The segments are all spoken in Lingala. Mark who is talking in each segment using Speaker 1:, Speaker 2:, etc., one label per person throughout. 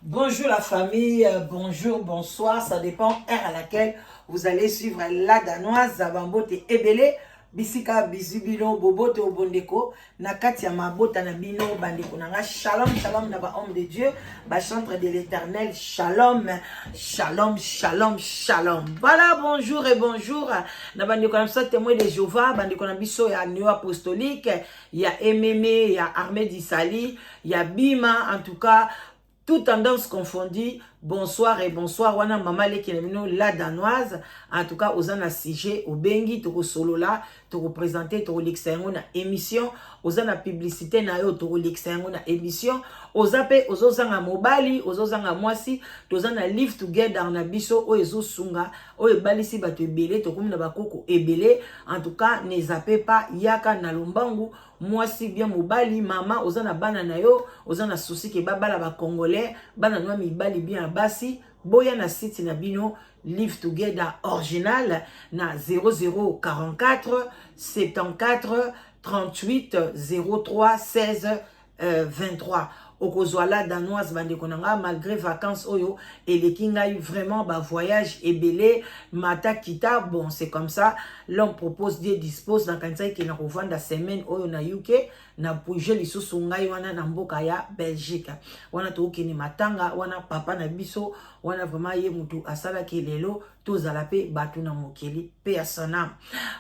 Speaker 1: Bonjour la famille, bonjour, bonsoir, ça dépend heure à laquelle vous allez suivre la danoise, Zabambote Ebele, Bisika Bizubilo, Bobote Obondeko, Nakatia Mabota Nabino, Bandeko Nanga, Shalom, Shalom, Naba homme de Dieu, chantre de l'éternel, Shalom, Shalom, Shalom, Shalom. Voilà, bonjour et bonjour, Nabandeko Namsa, témoin de Jéhovah, Bandeko Nabiso, il y a Néo Apostolique, il y a Ememe, il y a Armée d'Issali, il y a Bima, en tout cas, toute tendance confondue, bonsoir et bonsoir. Wana mama leki na la danoise. En tout cas, osana sujet, au bengi, toko solo là, toko présenter, toko l'examen na émission. Osana publicité na yo, toko l'examen na émission. Ozape, ozozanga mobali, ozozanga mwasi, tozana live together na biso, o ezo sunga, o ebalisi bato ebele, toko mna bakoko ebele. En tout cas, ne zape pas, yaka na lombangu. Mwasi bien mobali, mama, ozana bana na yo, ozana souci ke babala ba congolais, bana noa mibali bien basi, boya na site na bino, live together original, na 0044 74 38 03 16 23. Okozwala danoise bandekonanga malgré vacances oyo et les kingai vraiment ba voyage ebele mata kita bon c'est comme ça l'homme propose Dieu dispose dans kanisa qui na kovanda semaine oyo na UK na projet lisusu ngai wana na mboka ya Belgique wana to kini matanga wana papa na biso wana vraiment ye mutu asala ki lelo tozala pe batu na mokeli personnel.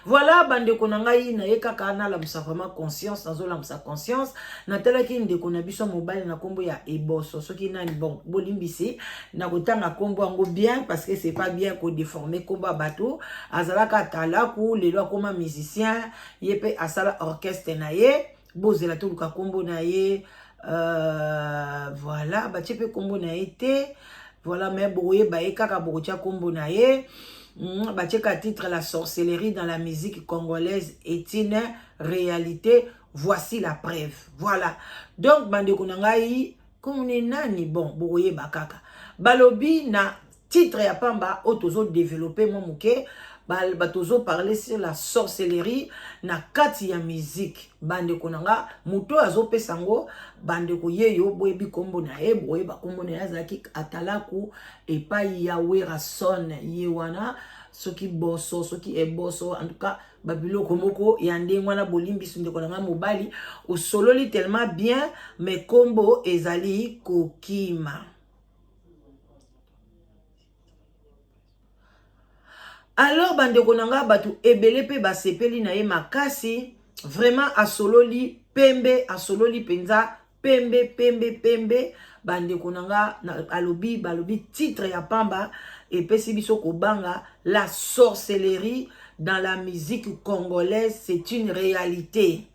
Speaker 1: Voilà bandeko na ngai na yeka kana la musa vraiment conscience nazo la musa conscience na tela ki ndeko na biso mobile na kombo ya eboso soki nani bon bolimbisi na kotanga kombo yango bien parce que c'est pas bien ko déformer kombo bato azalaka talaku lelo akoma musicien yepe asala orchestre na ye bozela to luka kombo na ye voilà ba chepe kombo na été voilà mais boye ba ekaka bokotia kombo na ye ba cheka titre la sorcellerie dans la musique congolaise est une réalité. Voici la preuve. Voilà. Donc, bandeko nangai, comme on nani, bon, boye bakaka. Balobi na titre ya pamba, otozo développer mon mouke, batozo parler sur la sorcellerie na kati ya musique. Bandeko nanga, muto azo pesango, bandeko yeyo, boye bi kombo na e, boye ba kombo na yazaki atalaku, et pa yawe rason, yewana, soki boso, soki eboso, en tout cas, babilo komoko yande ngwana bolimbi sunde konanga mobali o sololi tellement bien mais kombo ezali kokima. Alors bandeko nanga batu ebele pe basepeli na ye makasi vraiment asololi pembe asololi penza pembe bandeko nanga alobi balobi titre ya pamba et pesi biso kobanga la sorcellerie dans la musique congolaise, c'est une réalité.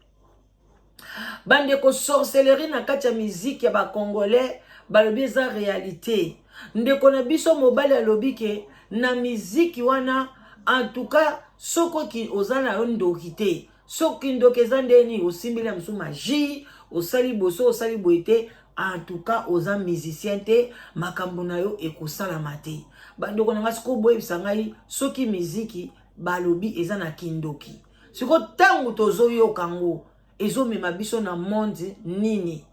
Speaker 1: Bandeko sorcellerie na kati ya musique ya ba congolais, balobi eza réalité. Ndeko na biso mobali alobi ke na musique wana en tout cas soko ki ozana yo ndoki te. Soki ndoki eza ndeni osimbeli msu magie, osali boso osali boite, en tout cas oza musicien te, makambo na yo ekosalama te. Bandeko na ngasiko boyebisa ngai soki musique balobi eza na kindoki. Siko tangu tozo yo kango ezo mema biso na monde nini.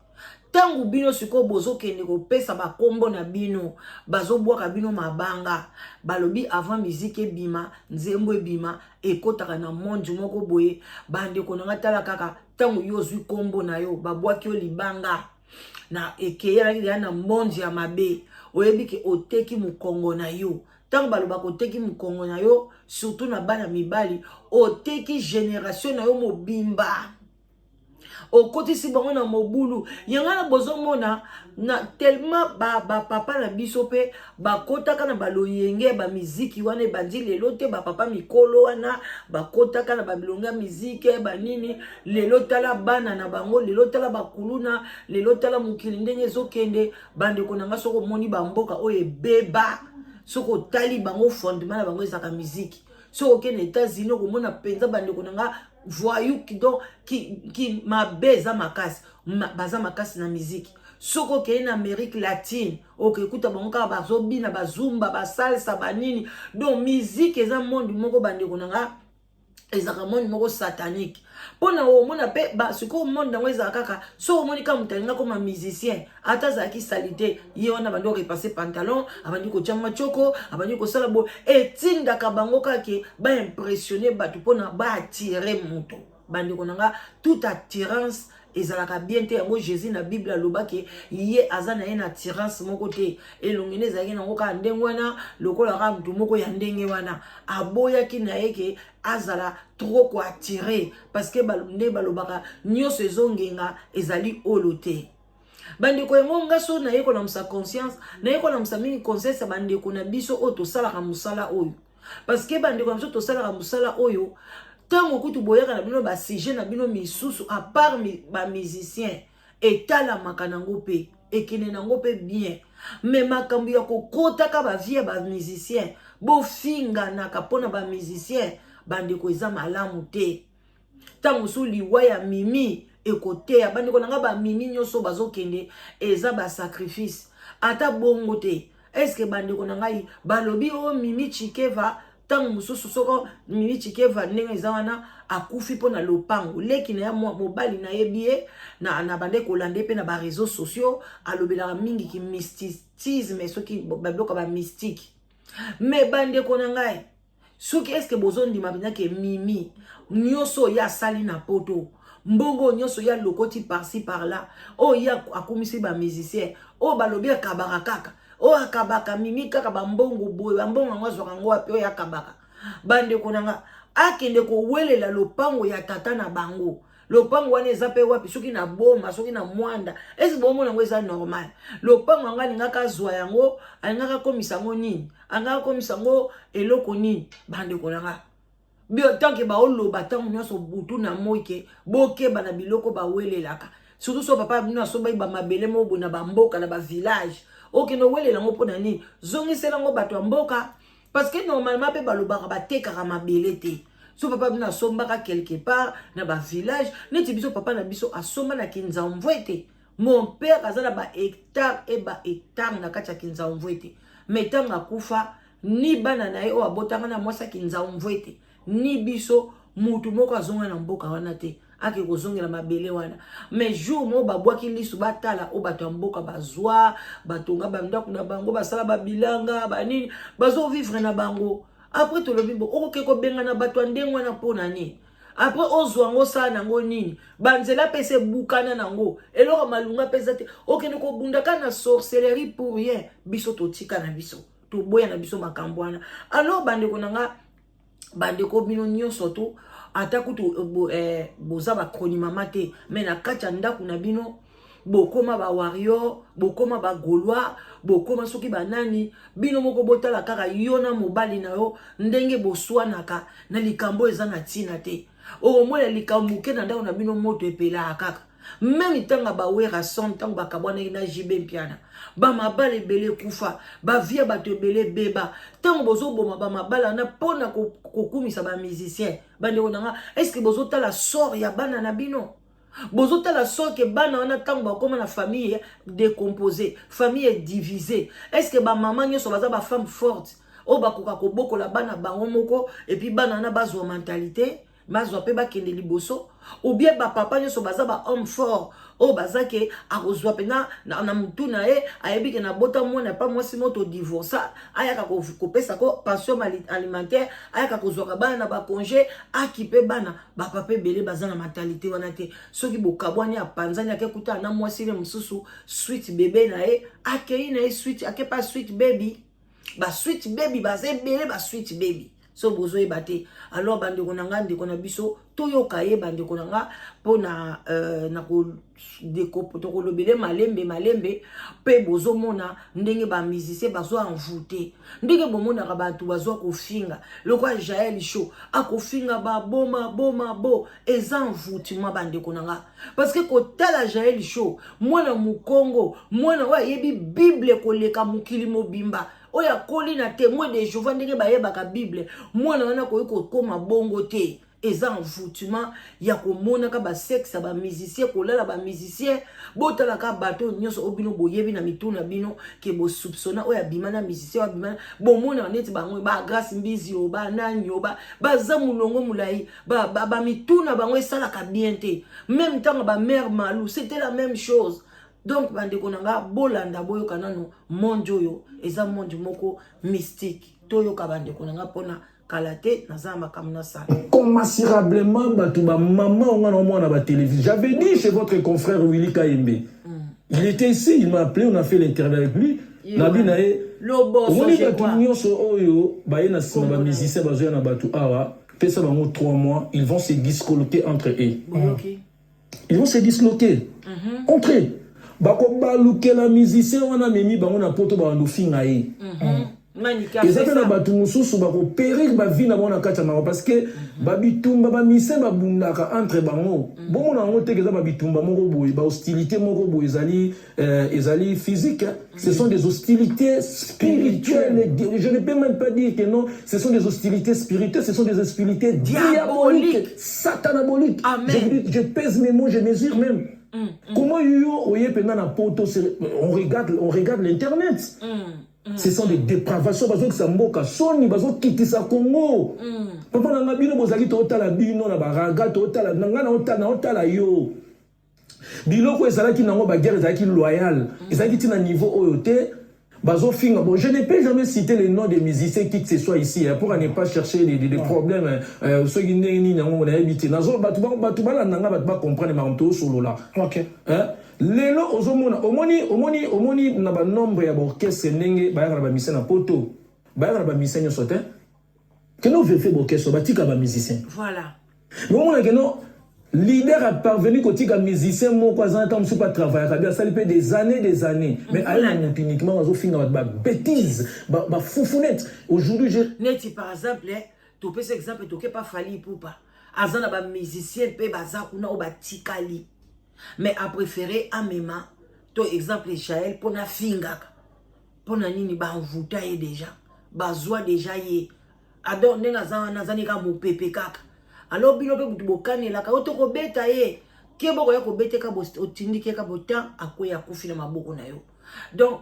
Speaker 1: Tangu bino siko bozo kende ko pesa ba kombo na bino, bazo bwaka bino mabanga. Balobi avant musique ebima, nzembo ebima ekotaka na monde moko boye, bandeko na ngatala kaka tangu yo zwi kombo na yo, babwaki yo libanga. Na ekeya na monde ya mabe, oyebi ke oteki mukongo na yo. Tant baloba koteki mukongo na yo, surtout na bana mibali, oteki génération na yo mobimba. Okoti si bango na mobulu. Yanga na bozo mona, na tellement ba papa na biso pe, ba kotaka na baloyenge, ba miziki wane bandi lelo te, ba papa mikolo wana, ba kotaka na ba bilonga miziki, ba nini, lelo tala bana na bango, lelo tala ba kuluna, lelo tala mukili ndenge zo kende, bande konanga soko moni ba mboka oye beba. Soko tali bango fondement na bango ezaka musique. Soko ke na États-Unis ko mona penza bandeko nanga voyou qui mabeza makasi baza makasi na musique. Soko ke na Amérique latine ok écoute bango ka bazobi na bazumba ba salsa banini donc musique eza monde moko bandeko nanga ezaka monde moko satanique pona omona pe ba siko monde nango ezaka kaka so omoni ka mutalinga comme musicien ata zaki salite ye wana bando repasser pantalon abandi ko chama choko abandi ko sala bo etindaka bango kake ba impressionner batu pona ba attirer moto bandi konanga toute attirance ezalaka bien te yango Jésus na Bible alobaki ye azana ye na attirance moko te elongene ezalaki nango ka ndenge wana lokola ka mutu moko ya ndenge wana aboyaki na ye ke azala trop ko attirer parce que balonde balobaka nyonso ezongenga ezali olo te bandeko yango nga so na ye kona musa conscience na ye kona musa mingi conscience bandeko na biso o tosalaka musala oyo parce que bandeko na biso tosalaka musala oyo tango kutu boyaka na bino ba sujet na bino misusu à part ba musicien etala makanango pe ekene nango pe bien mais makambo ya kokota ka ba vie ba musicien bo finga na kapona ba musicien bandeko eza malamu te tango so liwa ya mimi ekote bandeko nanga ba mimi nyoso bazokende eza ba sacrifice ata bongo te est-ce que bandeko nanga balobi o mimi chikeva tango mususu soko Mimi Chikeva ndenge eza wana akufi pona lopango leki na ya mobali na yebie na bande kolande pe na ba réseaux sociaux alobela mingi ki mysticisme soki babiloko ba mystique mais bande konangai soki est-ce que bozondi mabina ke mimi nyoso ya sali na poto mbongo nyoso ya lokoti par-ci par-là o ya akumisi ba musicien o balobi akabaka kaka o akabaka mimi kaka bambongo boye bambongo ngwazo kango api o yakabaka bande konanga akende ko welela lopango ya tata na bango lopango wana eza pe wapi soki na boma soki na mwanda esi bomo nango eza normal lopango anga lingaka zwa yango alingaka komisa ngo nini anga komisa ngo eloko nini bande konanga bio tanke ba oloba tango nyonso butu na moike bokeba na biloko ba welelaka surtout so papa bino asoba ba mabele mobo na bamboka na ba village ok no welela ngo pona nini zongisela ngo bato mboka parce que normalement pe balobaka batekaka mabele te so papa bino asombaka quelque part na ba village neti biso papa na biso asomba na Kinzamvwete mon père azala ba hectare et ba hectare na kati ya Kinzamvwete mais tanga kufa ni bana na ye o abotanga na mwasa Kinzamvwete ni biso mutu moko azonga na mboka wana te ake kozongela mabele wana mais jour mo babwaki lisu batala o bato mboka bazwa batonga bandako na bango basala babilanga banini bazo vivre na bango après to lobi bo okoke ko benga na bato ndengwa na pona ni après ozwa ngo sa nango nini banzela pese bukana nango eloko malunga pesa te okene ko bundaka na sorcellerie pour rien biso totika na biso to boya na biso makambwana alors bandeko nanga bandeko bino nyonso to ata kutu boza ba kronimama te mais na kati ya ndako na bino bokoma ba warrior bokoma ba gaulois bokoma soki banani bino moko botala kaka yona mobali na yo ndenge boswanaka na likambo eza na tina te o mona likambo ke na ndako na bino moto epela kaka même tanga ba wera son tanga bakabwana na jibe mpiana ba mabale bele kufa ba via bato bele beba tango bozo boma ba mabala na pona kokumisa ba musicien bande onanga est-ce que bozo tala sort ya bana na bino bozo tala sort ke bana wana tango bakoma na famille décomposée famille divisée est-ce que ba maman nyoso baza ba femme forte o bakoka kobokola bana bango moko et puis bana na bazwa mentalité mazwa pe bakende liboso ou bien ba papa nyoso baza ba homme fort o bazake akozwa pena na mutu na ye ayebike na bota mwana pa mwasi moto divorça ayaka kopesa ko pension alimentaire ayaka kozwaka bana na ba congé akipe bana ba papa belé baza na mentalité wana te soki bokabwani apanzani akekuta na mwasi le mususu sweet bébé na ye akei na ye sweet ake pas sweet baby ba sweet baby baza belé ba sweet baby so bozo ebate alors bandeko nanga ndeko na biso toyoka ye bandeko nanga pona na ko décopo to kolobele malembe pe bozo mona ndenge ba musicien bazo envoûter ndenge bomona ka bantu bazo ko finga lokwa Jael Show akofinga ba boma bo eza envoûtement bandeko nanga parce que kotala Jael Show mwana mukongo mwana wa yebi bible koleka mukili mobimba oya koli na témoin de Jéhovah ndenge bayebaka Bible mwana wana ko koma bongo te eza envoûtement ya komonaka basexe ba musicien kolala ba musicien botalaka bato nyonso obino boyebi na mituna bino ke bo soupçonna oya bimana musicien wa bimana bomona neti bango ba grâce mbizi o ba nani o ba za mulongo mulai ba mituna bango esalaka bien te même temps ba mère Malou c'était la même chose. Donc bande konanga bolanda boyo kanano monde oyo eza monde moko mystique toyoka bande konanga pona kalate nazama kamna sala
Speaker 2: commensurablement batuba maman on a la télévision. J'avais dit chez votre confrère Willy Kaimbe. Il était ici, il m'a appelé, on a fait l'interview avec lui. Nabi nae
Speaker 1: lobo so je quoi
Speaker 2: oyo baena sima ba musicien bazoya na batu awa pesa bango 3 mois, ils vont se disloquer entre eux. Ils vont se disloquer entre eux. Bako baluke la musicien wana memi bango na poto ba ndo finga ye. Et ça fait la batu mususu bako périr ba vie na bona kata na parce que babitumba ba mise ba bundaka entre bango. Bon na ngo teke za babitumba moko boye ba hostilité moko boye ezali physique. Ce sont des hostilités spirituelles. Je ne peux même pas dire que non, ce sont des hostilités spirituelles, ce sont des hostilités diaboliques, satanaboliques. Je pèse mes mots, je mesure même. Comment on regarde l'internet. Ce sont des dépravations parce que ça mboka soni bazo kitisa Congo. Papa na ngabino bozali to tala bino na baraga to tala ngana otala yo. Biloko ezalaki nango ba guerre ezalaki loyal. Ezalaki tina niveau oyote bazo finga. Bon, je ne peux jamais citer les noms des musiciens qui que ce soit ici pour ne pas chercher des problèmes ceux qui ni nango na habité. Nazo batu bala nanga batu ba comprendre ma solo là. OK. Lelo ozomona omoni na ba nombre ya orchestre ndenge ba ya ba musicien na poto ba ya ba musicien nyoso te que no veut faire orchestre ba tika ba musicien
Speaker 1: voilà
Speaker 2: mais omona que no leader a parvenu ko tika musicien moko azana tam su pas travailler bien ça lui des années mais elle n'a uniquement azo finga ba bêtise ba foufounette aujourd'hui je
Speaker 1: neti par exemple tu peux exemple to ke pas fali poupa azana ba musicien pe baza kuna o ba tikali. Mais a préféré à Mema, to exemple Jaël, pour na fingaka. Pour na nini ba envoûta ye déjà. Ba zoa déjà ye. Adon ne nazani ka mo pepe kaka. Alors bino pe butu bokane la ka otoko beta ye. Ke boko ya ko bete ka bost otindike ka botan akoya kufi na maboko na yo. Donc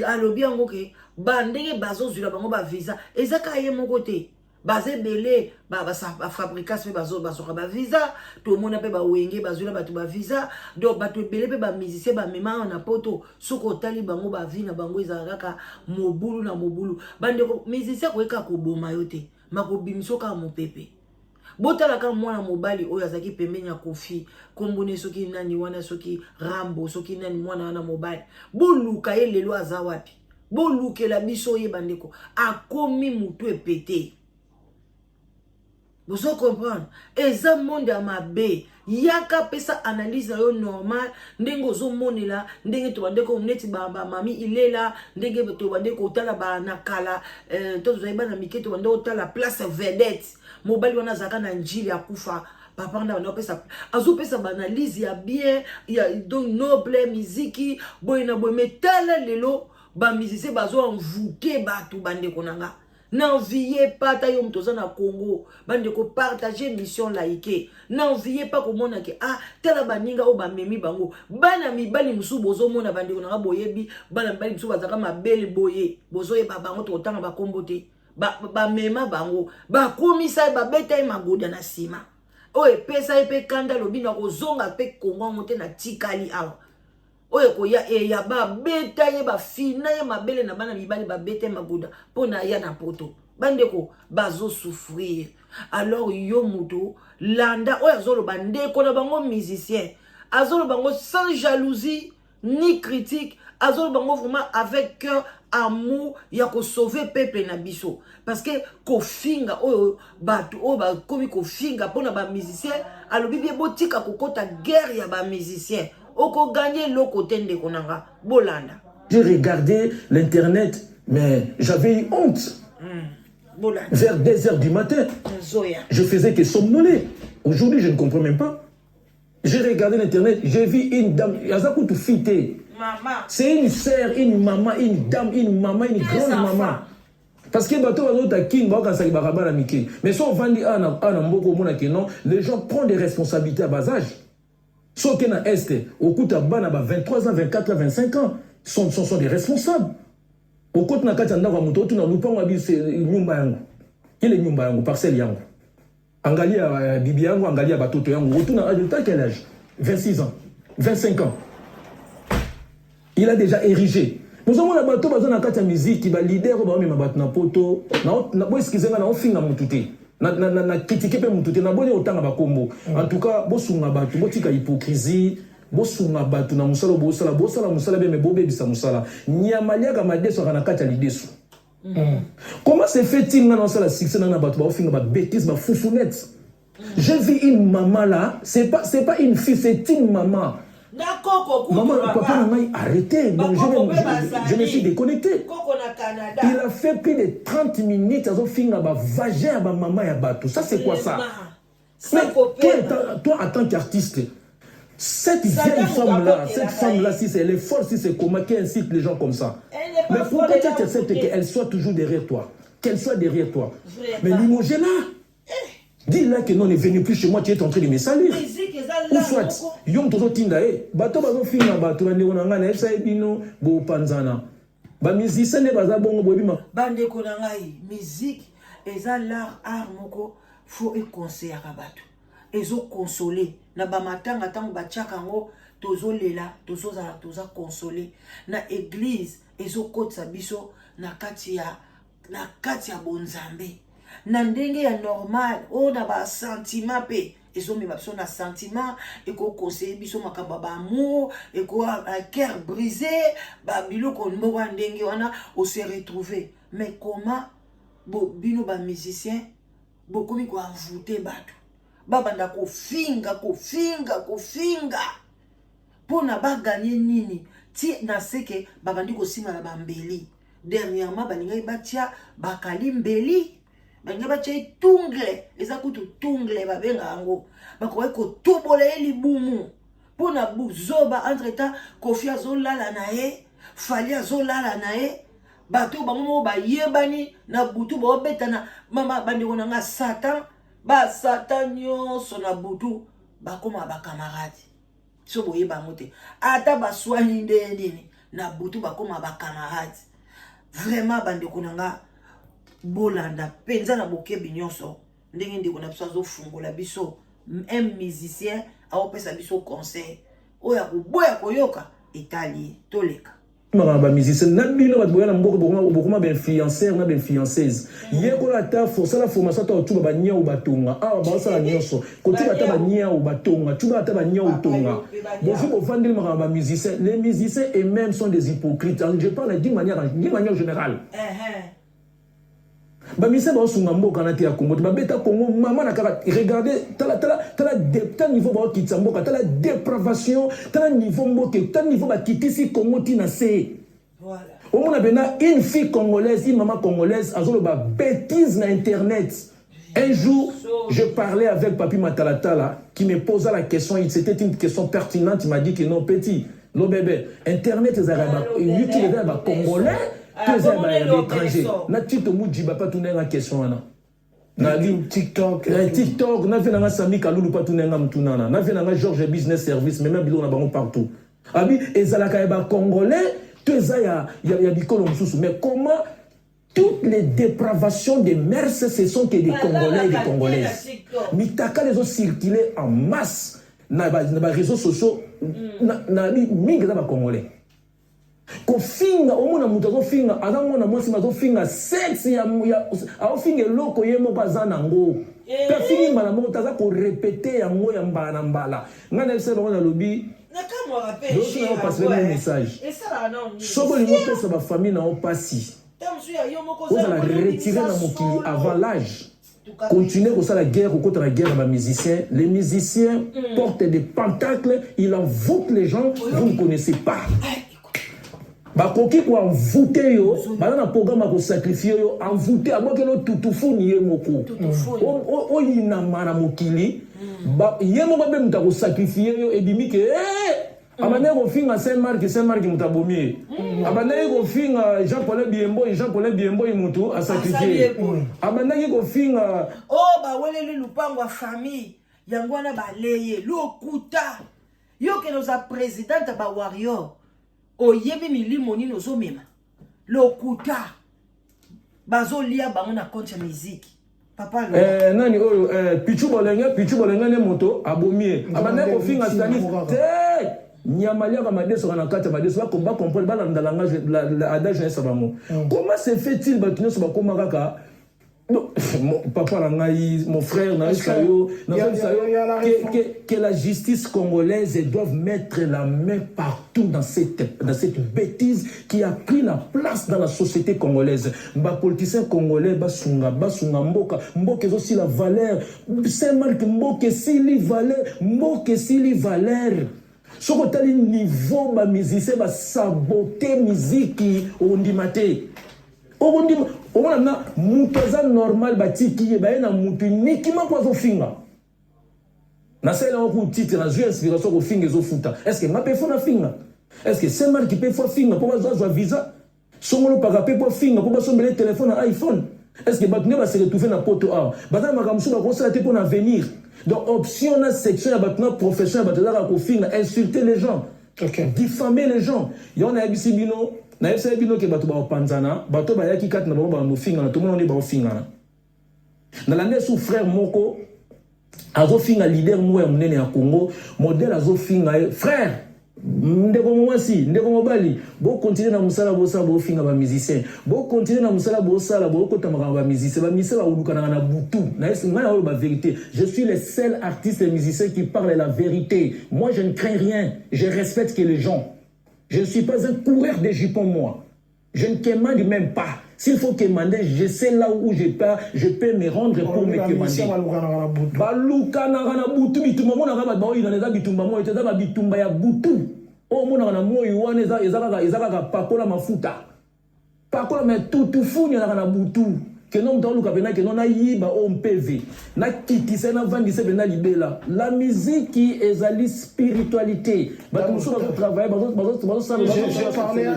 Speaker 1: alobi yango ke ba ndenge bazo zula bango ba visa ezaka ye moko te. Bazé belé ba fabrication bazo ba visa tout le monde pe ba wenge bazula batu ba visa donc batu belé pe ba musicien ba mema na poto soko tali bango ba vina bango ezalaka mobulu na mobulu bande ko musicien ko eka ko boma yote mako bimso ka mo pepe botala ka mwana mobali oyo azaki pembeni ya Kofi kombone soki nani wana soki Rambo soki nani mwana wana mobali boluka ye lelo aza wapi bolukela biso ye bandeko akomi mutu epete. Vous comprenez? Et ça monde à ma baie. Yaka pesa analyse yo normal. Ndengo zo mone la. Ndenge to bande ko mneti ba mami il est là. Ndenge to bande ko tala ba nakala. To zoiba na mike to bande ko la place vedette. Mobile wana zaka na njili ya kufa. Papa na pesa. Azo pesa ba analyse ya bien. Ya donc noble musique. Boy na boy metala lelo. Ba musicien bazo envoûter ba tu bande konanga. N'enviez pas ta yom toza na Congo bande ko partager mission laïque n'enviez pas ko mona ke tela baninga o ba memi bango bana mibali musu bozo mona bande ko na boyebi bana mibali musu bazaka mabele boye bozo ye ba bango to tanga ba kombote ba mema bango ba komisa ba beta magoda na sima o e pesa e pe kanda lobina ko zonga pe Congo mote na tikali awa oye ko ya ba beta ye ba fina ye mabele na bana mibali ba beta maguda pona ya na poto bandeko bazo souffrir. Alors yo muto landa oye azolo bande ko na bango musicien azolo bango sans jalousie ni critique azolo bango vraiment avec cœur amour ya ko sauver peuple na biso parce que ko finga oyo batu o ba komi ko finga pona ba musicien alobi bien botika ko kota guerre ya ba musicien.
Speaker 2: J'ai regardé l'internet, mais j'avais eu honte. Vers 2h du matin, je faisais que somnoler. Aujourd'hui, je ne comprends même pas. J'ai regardé l'internet, j'ai vu une dame, c'est une sœur, une maman, une dame, une maman, une grande maman. Parce que bateau bazota king ba kansa baraba na mike. Mais si on vend ana mboko mona que non, les gens prennent des responsabilités à bas âge. Ceux qui na est au coup ta bana ba 23 ans, 24 ans, 25 ans sont des responsables. Au côté na kati ndako muto tu na lupango abi c'est nyumba yangu. Ile nyumba yangu parcelle yangu. Angalia bibi yangu, angalia batoto yangu. Tu na âge quel âge? 26 ans, 25 ans. Il a déjà érigé. Nous avons la bateau dans la musique qui va leader ba même bateau na poto na bo excusez-moi na ofinga mututé na critiquer pe mututé na boni otanga ba kombo. En tout cas bo sunga bateau botika hypocrisie bo sunga bateau na musala musala be me bo bebisa musala nyamalia ka madeso kana kata lideso. Comment se fait-il dans la succès dans bateau ba ofinga ba bêtise ba foufounette. J'ai vu une maman là, c'est pas une fille, c'est une maman. Maman, papa, arrêtez. Donc je me suis déconnecté. Il a fait plus de 30 minutes à finir à vagin à maman et à bateau. Ça, c'est quoi ça? Mais toi, en tant qu'artiste, cette vieille femme-là, si elle est forte, si c'est comment, qui incite les gens comme ça. Mais pourquoi tu acceptes qu'elle soit toujours derrière toi? Qu'elle soit derrière toi. Mais limogez-la. Dis-là que non, on est venu plus chez moi, tu es en train de me salir. Ou soit, yom tozo tinda bato bazo finga bato bande konanga na esa ebino bo panzana. Ba musicien ne baza bongo bobima.
Speaker 1: Bande konanga musique eza art moko faut e conseiller ka bato. Ezo consoler na ba matanga tango ba tchakango tozo lela tozo consoler na église ezo kotsa biso na kati ya bonzambe. Na ndenge ya normal o na ba sentiment pe ils ont mis un sentiment et qu'on conseille biso makamba ba amour et quoi un cœur brisé ba bilo kon mo ndenge wana on s'est retrouvé. Mais comment bino ba musicien beaucoup mi ko envoûter bato babanda ko finga pona ba gagner nini ti na seke babandi ko sima na bambeli dernièrement balinga batia bakali mbeli banga bache tungle eza kutu tungle babenga ngo bakoye ko tobola libumu pona buzoba entre temps Kofi azolala na ye Fally azolala na ye bato bango ba yebani na butu ba betana mama bandeko nanga satan nyonso na butu bakoma ba camarade so boye bango te ata baswani ndeni na butu bakoma ba camarade vraiment bandeko nanga bolanda penza na bokebi nyonso ndenge ndeko na biso azofungola biso un musicien aopesa biso conseil oya kuboya koyoka etali toleka
Speaker 2: ba musicien na bino bat boyana mboko bokoma ba influenceur na ba influenceuse yeko la ta force la formation ta tuba ba nya ubatonga ba sala nyonso ko tuba ta ba nya ubatonga tuba ta ba nya utonga bonjour bo vendre ba musicien les musiciens eux-mêmes sont des hypocrites. Je parle d'une manière générale. Ba mise ba sunga mboka na te ya Congo ba beta Congo maman na kaka regardez tala niveau ba kitsa mboka tala dépravation tala niveau mboka tala niveau ba kitisi Congo tina se voilà on a bena une fille congolaise une maman congolaise azolo ba bêtise na internet. Un jour je parlais avec Papi Matalatala qui me posa la question, c'était une question pertinente, il m'a dit que non petit lo bébé internet les arabes utilise ba congolais étranger. Na tito mujiba pas tourner la question là. Na TikTok, na vient na Sami Kalulu pas tourner na mtunana. Na vient na George Business Service même bilo na bango partout. Abi ezalaka ba congolais, teza ya bikolo mususu. Mais comment toutes les dépravations des mœurs ce sont que des Congolais et des Congolaises. Mitaka les ont circulé en masse na ba réseaux sociaux na mingi za ba congolais. Kofinga omona mutu azofinga azamona mwasi mazofinga sexe ya aofinga eloko ye moko aza nango pe fingi mbala moko taza korepete yango ya mbala na mbala nga na yebisa bango na lobi passer mon message soko lingo pesa bafamille na opasi ozala retirer na mokili avant l'âge. Continuez comme ça la guerre, au côté de la guerre, les musiciens portent des pentacles, ils envoûtent les gens, vous ne connaissez pas. Bakoki ko envoûter yo bana na programme ko sacrifier yo envoûter abokelo tutufu ni ye moko o yina mana mokili ba ye moko be mta ko sacrifier yo ebimi ke abandaki kofinga Saint-Marc mutabomie abandaki kofinga Jean-Paul Biembo mutu asakrifie abandaki kofinga
Speaker 1: baweleli lupango ya famille yango wana baleye lokuta yo ke noza présidente ba warrior oyebi milimo nini ozomema lokuta bazolia bango na compte ya miziki papa
Speaker 2: nani oyo Pichu Bolenga ne moto abomie abandaki kofinga Stanis te Nyamalia comme des sur la carte, des sur combat comprendre dans le langage l'adage est savamment. Comment se fait-il battre sur comment kaka papa mon frère que la justice congolaise doit mettre la main partout dans cette bêtise qui a pris la place dans la société congolaise. Les politiciens congolais basunga mboka aussi la valeur c'est mal que mboka si valeur ce que tu as niveau ba musicien ba saboter musique ondimate ondima mutoza normal ba tiki ba na mutu nikima kwa zo finga na sela ko titre na jouer inspiration ko finga zo futa est-ce que ma pe fona finga est-ce que c'est mal qui peut faire finga pour ba visa songolo pa pe pour finga pour ba sombele téléphone iPhone est-ce que ba ne ba se retrouver na poto a ba na makamsu ba ko ça pour l'avenir. Donc, option na section ya batna profession ya batala ko finga insulter les gens, diffamer les gens. Yo na yebisi bino, na yebisi bino ke bato ba panzana, bato ba yaki kat na ba no finga na tout le monde ba finga. Na lande sous frère moko azo finga leader mo ya munene ya Congo, modèle azo finga frère ndeko mwasi ndeko mobali bo continuer na musala bo sa bo finga ba musicien bo continuer na musala bo sala bo ko tamaka ba musicien ba musicien ba ulukana na butu na esi ngana ba vérité je suis le seul artiste et musicien qui parle la vérité. Moi je ne crains rien, je respecte que les gens, je ne suis pas un coureur de jupons moi, je ne commande même pas. S'il faut commander, je sais là où je peux me rendre pour me commander. Balukana na butu bitumba mona ka ba oyi na bitumba mo ete za bitumba ya butu. O mona na moyi wana ezaka pakola mafuta. Pakola me tutu funya na butu. Que non dans luka pena que non na yiba o MPV. Na kitisa na vandise pena libela. La musique qui ezali spiritualité. Ba tout ça travailler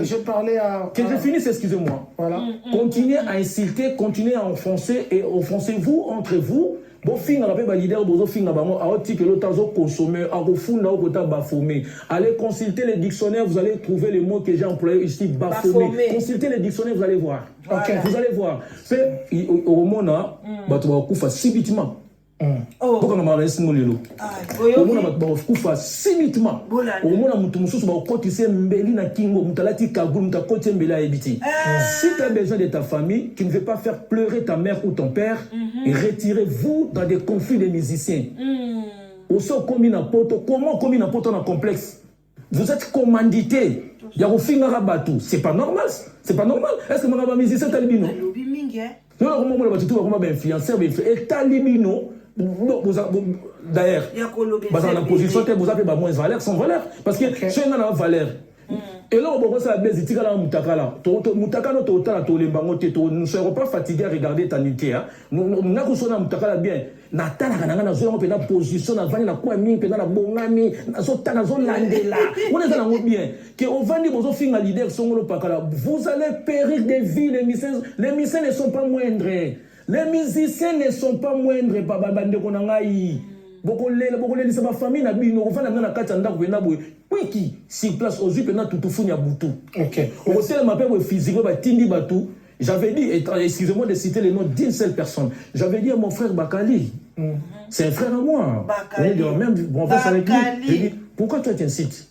Speaker 3: je parlais à
Speaker 2: que je finisse, excusez-moi.
Speaker 3: Voilà.
Speaker 2: Continuez à insulter, continuez à enfoncer et offensez-vous entre vous. Bon finga la pe leader bozo finga bango a oti que l'autre zo consommer a refunda au kota bafomé. Allez consulter les dictionnaires, vous allez trouver les mots que j'ai employés ici bafomé. Consultez les dictionnaires, vous allez voir.
Speaker 1: Voilà.
Speaker 2: Vous allez voir. C'est au mona bato ba kufa subitement. Pourquoi on m'a laissé mon lelo? Au mona bato ba kufa subitement. Au mona mutu mususu ba kotise mbeli na kingo mutalati kagulu mutakoti mbela ebiti. Si tu as besoin de ta famille, qui ne veut pas faire pleurer ta mère ou ton père, retirez-vous dans des conflits de musiciens. Oso komi na poto, comment komi na poto na complexe? Vous êtes commandité. Ya kofinga rabatu, c'est pas normal. C'est pas normal. Est-ce que mon musicien talibino? Non, comment on va tout comment influenceur et talibino. D'ailleurs, dans la position vous avez moins valeur, sans valeur. Parce que c'est une valeur. Et là, on va se faire des tika la mutakala. Mutakala total to lembango teto. Nous ne serons pas fatigués à regarder ta nuité. Nous n'avons pas mutakala bien. Natala kana na zo na position na vani na kwa mingi pena na bongami na zo tana zo landela. On est dans bien. Que on vandi bozo finga leader songolo pakala. Vous allez périr des vies. Les musiciens ne sont pas moindres. Les musiciens ne sont pas moindres. Baba bande konangai. Bokoleli sa ba famille na bino ofana na kati ndako pena boy wiki si place ozu pena tutufunya butu. OK. Au hôtel ma père physique ba tindi batu. J'avais dit, excusez-moi de citer le nom d'une seule personne. J'avais dit à mon frère Bakali, c'est un frère à moi. Bakali. On est même bon face avec lui. J'ai dit, pourquoi toi tu incites?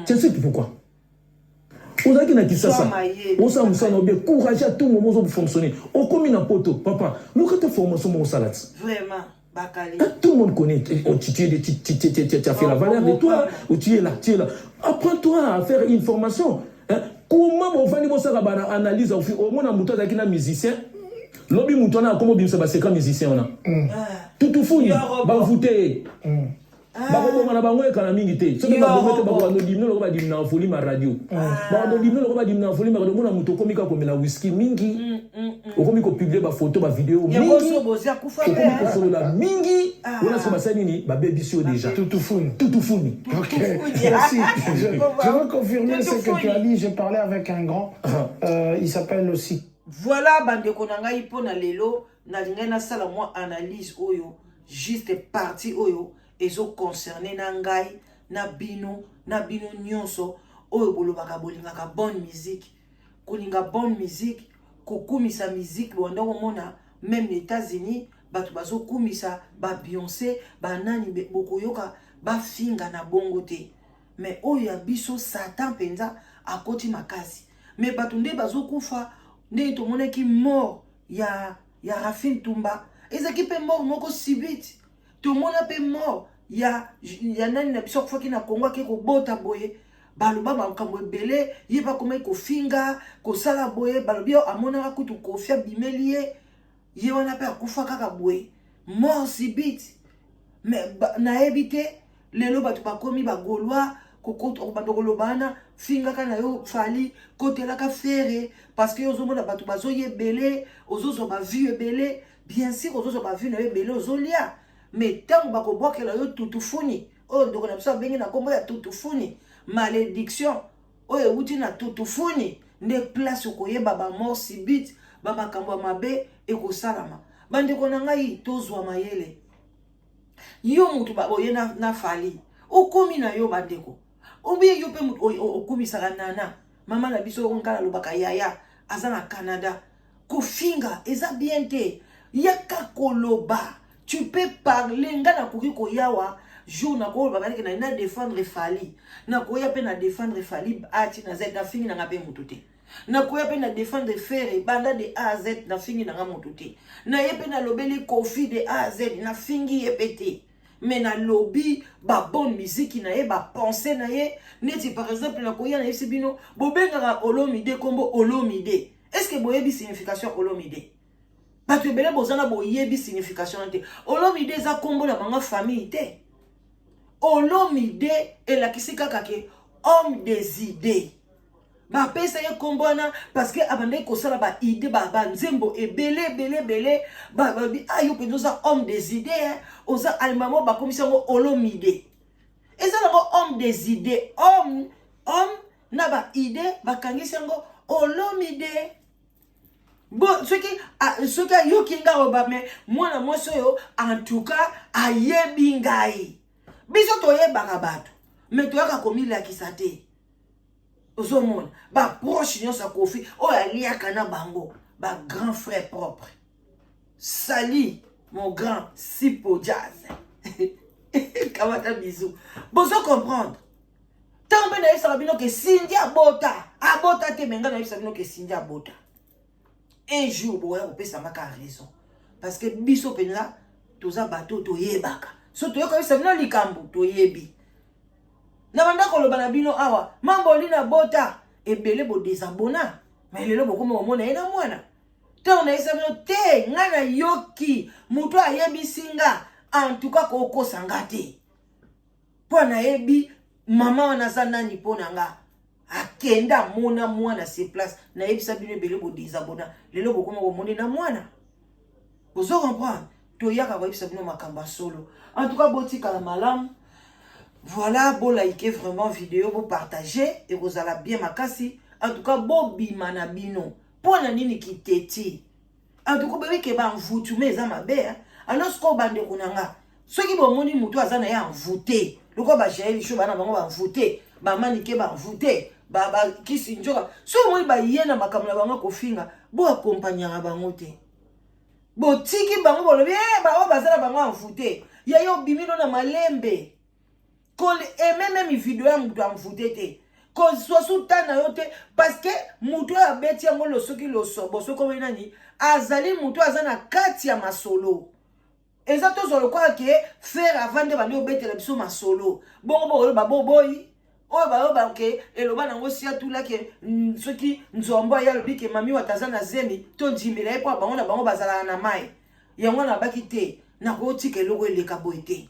Speaker 2: Tu incites pourquoi? On a qui ça ça. On s'en a bien courage à tout moment pour fonctionner. Au commun à poto, papa, nous quand tu formation mon salade.
Speaker 1: Vraiment. Bakali.
Speaker 2: Tout le monde connaît. Tu as fait la valeur de toi. Ou tu es là. Apprends-toi à faire une formation. Comment on va faire analyse au moins en mouton avec un musicien? L'objet mouton a comment bien ça va c'est quand musicien on a. Tout fou, va voter. Bakobonga na bango ekana mingi te. Soki babomete bakobando dimno loko badimna ofoli ma radio. Bakobando dimno loko badimna ofoli ma radio mona muto komika komela whisky mingi. Okomi ko publier ba photo ba vidéo mingi. Okomi ko solola mingi. Ona so basani ni ba bebisio déjà.
Speaker 3: Toutoufuni. Ok.
Speaker 1: Merci.
Speaker 3: Je veux confirmer ce que tu as dit. J'ai parlé avec un grand. Il s'appelle aussi.
Speaker 1: Voilà, bande konanga ipo na lelo. Na lingena sala moi analyse oyo. Juste partie oyo. Ezo concerné na ngai. Na bino nyonso. Oyo bolobaka bolingaka bonne musique. Kolinga bonne musique. Kokumisa musique. Wanda komona. Même les États-Unis. Batu bazo kumisa. Ba Beyoncé. Ba nani bokoyoka. Ba finga na bongo te. Mais oyo ya biso Satan penza. Akoti makazi. Mais batu nde bazo kufa. Nde to mona ki mort. Ya Rafin Tumba. Ezaki pe mort moko subite. To mona pe mort. Ya nani na biso kwa ki na Kongo ke ko bota boye. Baloba makambo ebele. Yeba koma ko finga. Ko sala boye. Balobio amona kutu kofia bimelie. Ye wana pe akufa kaka boye. Mort subite. Mais na ebite. Lelo batu bakomi ba Gaulois. Kokoto bandokolo bana finga kana yo fali kotela ka fere parce que yozo mona batu bazo yebele ozo ba vu ebele bien sûr ozo ba vu na ebele ozo lia mais tant bako bokela yo tutufuni o ndoko na biso bengi na kombo ya tutufuni malédiction o euti na tutufuni nde place koyeba ba mort subite ba makambo mabe ekosalama bandeko na ngai tozwa mayele yo mutu ba boye na fali okomi na yo bandeko Obi yo pe okumisaka nana mama na biso ngala lobaka yaya azana Canada kofinga eza bien te yaka koloba tu peux parler ngana koki koyawa jour na ko babaki na défendre Fali na koya pe na défendre Fali ati na z na fingi na ngape mututé na koya pe na défendre Ferre banda de A à Z na fingi na ngamututé na yepe na lobeli Kofi de A à Z na fingi yepete. Mais na lobby ba bonne musique na ye ba pensée na ye neti par exemple na koya na yesibino bobenga Olomide kombo Olomide est-ce que boyebi signification Olomide ba tu bele bozana boyebi signification te Olomide za kombo na banga famille te Olomide elakisi kaka ke homme des idées ba pesa ye kombona parce que abandé ko sala ba idée ba nzembo belé ba ayo pe noza homme des idées oza alimamo ba komisango Olomide eza ngo homme des idées homme na ba idée ba kangisango Olomide bon ce qui yo kinga oba mais moi soyo en tout cas ayebi ngai biso toyebaka bato mais toyaka komila kisate Ozomon, ba proche nyonso Kofi, o aliaka na bango, ba grand frère propre. Sali, mon grand Sipo Jazz. Kamata bisou. Bozo comprendre. Tant ben na sabino que Cindy abota te menga na sabino que Cindy abota. Un jour boya ko pesa maka raison. Parce que biso penza toza bato to yebaka. So to yoka sabino likambu to yebi. Na banda koloba na bino awa mambo lina bota ebele bo désabona mais lelo boko mo mona ena mwana te on a esabino te ngana yoki muto ayebi singa en tout cas ko kosanga te po na yebi mama wana sana ni pona nga akenda mona mwana se place na yebi sabino ebele bo désabona lelo boko mo mona na mwana bozo comprendre to yaka ko yebi sabino makamba solo en tout cas botika la malamu. Voilà, bon liker vraiment vidéo, bon partager et vous allez bien makasi. En tout cas, bon bimana bino. Pour la nini qui teti. En tout cas, bébé que ba envoûté mais ça ma belle. Alors ce qu'on bande kunanga. Ceux qui bon moni muto azana ya envoûté. Le quoi ba gérer les choses ba na bango ba envoûté. Ba manike ba envoûté. Ba kisi njoka. So moni ba yena makamla bango kofinga. Bo accompagner bango te. Bo tiki bango bo le bien ba o bazala bango envoûté. Ya yo bimino na malembe. Et même une vidéo à moutou amfoutete. Qu'on soit sous ta nayote. Parce que moutou a bêti à moi le soki le sobo. Ce comme nani. Azali moutou azana kati ya masolo. Et ça tout sur le quoi que faire avant de bandi obéter la biso masolo. Bon boy. Oh ba ok. Et le ban nango sia tout là que ceux qui nous envoient ya le bique mami watazana zemi. To dimile po bango na bango bazala na mai. Yango na bakite. Na ko tike logo ele kaboite.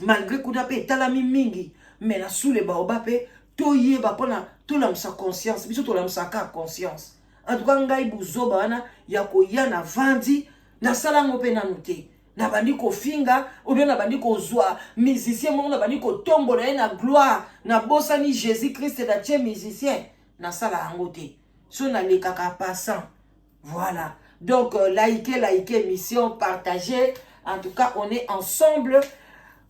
Speaker 1: malgré kuda pe talami mingi mais na sous les baoba pe toyeba pona tolamsa conscience biso tolamsa ka conscience en tout cas ngai buzoba wana ya koya na vandi na salango pe nanu te na bandi kofinga ou bien na bandi kozwa musicien moko na bandi kotombola ye na gloire na bosani Jésus Christ na tie musicien na sala yango te so na lekaka passant voilà donc likez émission partagez en tout cas on est ensemble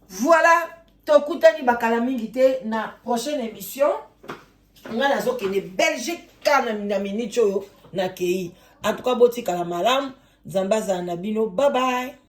Speaker 1: voilà tokutani bakala mingi te na prochaine émission nga nazokende Belgique kana na minute oyo na kei en tout cas botika la malam Zamba za nabino bye bye.